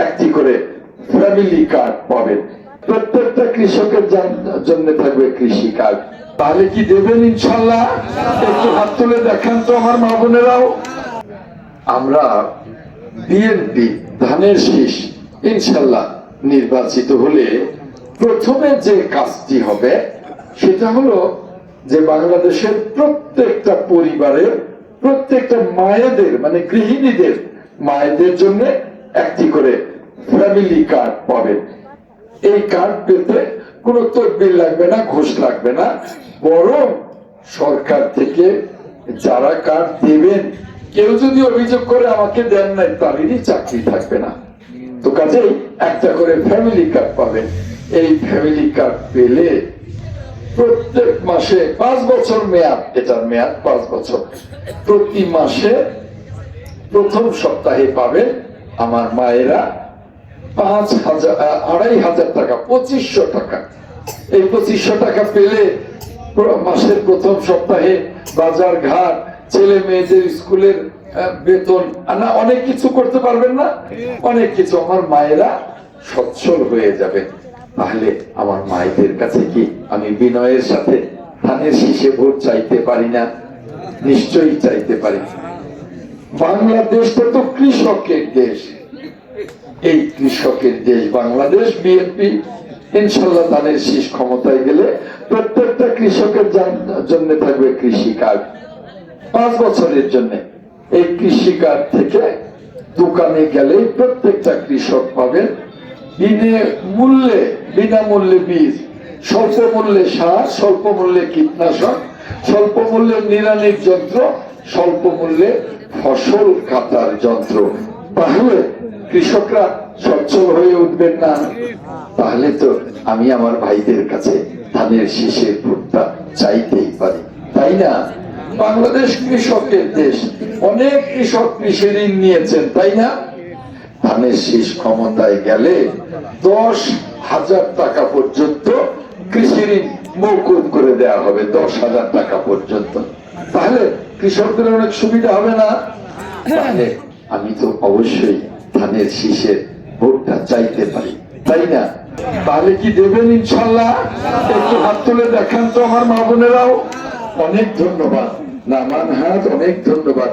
একটি করে family card পাবেন। প্রত্যেকটা কৃষকের জন্য থাকবে কৃষি কার্ড। তাহলে কি দেবেন ইনশাল্লাহ? একটু হাত তুলে দেখান তো আমার মা বোনেরাও। আমরা বিএনপি ধানের শীষ ইনশাল্লাহ নির্বাচিত হলে প্রথমে যে কাজটি হবে সেটা হলো যে বাংলাদেশের প্রত্যেকটা পরিবারের প্রত্যেকটা মায়েদের মানে গৃহিণীদের মায়েদের জন্য একটি করে ফ্যামিলি কার্ড পাবেন। এই কার্ড পেতে কোনো তদবির লাগবে না, ঘুষ লাগবে না, বরং সরকার থেকে যারা কার্ড দেবেন কেউ যদি অভিযোগ করে আমাকে দেন নাই তাদেরই চাকরি থাকবে না। তো কাজেই একটা করে ফ্যামিলি কার্ড পাবেন। এই ফ্যামিলি কার্ড পেলে প্রত্যেক মাসে 5 বছর মেয়াদ, এটার মেয়াদ 5 বছর, প্রতি মাসে প্রথম সপ্তাহে পাবেন আমার মায়েরা 2500 টাকা, 2500 টাকা। এই 2500 টাকা পেলে মাসের প্রথম সপ্তাহে বাজার ঘাট, ছেলে মেয়েদের স্কুলের বেতন না অনেক কিছু করতে পারবেন না, অনেক কিছু আমার মায়েরা সচ্ছল হয়ে যাবে। তাহলে আমার মায়েদের কাছে কি আমি বিনয়ের সাথে ধানের শীষে ভোট চাইতে পারি না? নিশ্চয়ই চাইতে পারি। বাংলাদেশটা তো কৃষকের দেশ, এই কৃষকের দেশ বাংলাদেশ। বিএনপি ইনশাল্লাহ ধানের শীষ ক্ষমতায় গেলে প্রত্যেকটা কৃষকের জন্য থাকবে কৃষি কার্ড 5 বছরের জন্য। এই কৃষি কার্ড থেকে দোকানে গেলে প্রত্যেকটা কৃষক পাবেন বিনামূল্যে বীজ, স্বল্প মূল্যে সার, স্বল্প মূল্যে কীটনাশক, স্বল্প মূল্যে নিড়ানির যন্ত্র, স্বল্প মূল্যে ফসল কাটার যন্ত্র। তাহলে কৃষকরা সচ্ছল হয়ে উঠবেন না? তাহলে তো আমি আমার ভাইদের কাছে ধানের শীষের ভোটটা চাইতেই পারি, তাই না? বাংলাদেশ কৃষকের দেশ, অনেক কৃষক কৃষি ঋণ নিয়েছেন, তাই না? ধানের শীষ ক্ষমতায় গেলে 10,000 টাকা পর্যন্ত কৃষি ঋণ মওকুফ করে দেওয়া হবে, 10,000 টাকা পর্যন্ত। তাহলে কৃষকদের অনেক সুবিধা হবে না? তাহলে আমি তো অবশ্যই ধানের শীষের ভোটটা চাইতে পারি, তাই না? তাহলে কি দেবেন ইনশাল্লাহ? একটু হাত তুলে দেখান তো আমার মা বোনেরাও। অনেক ধন্যবাদ, নামান হাত, অনেক ধন্যবাদ।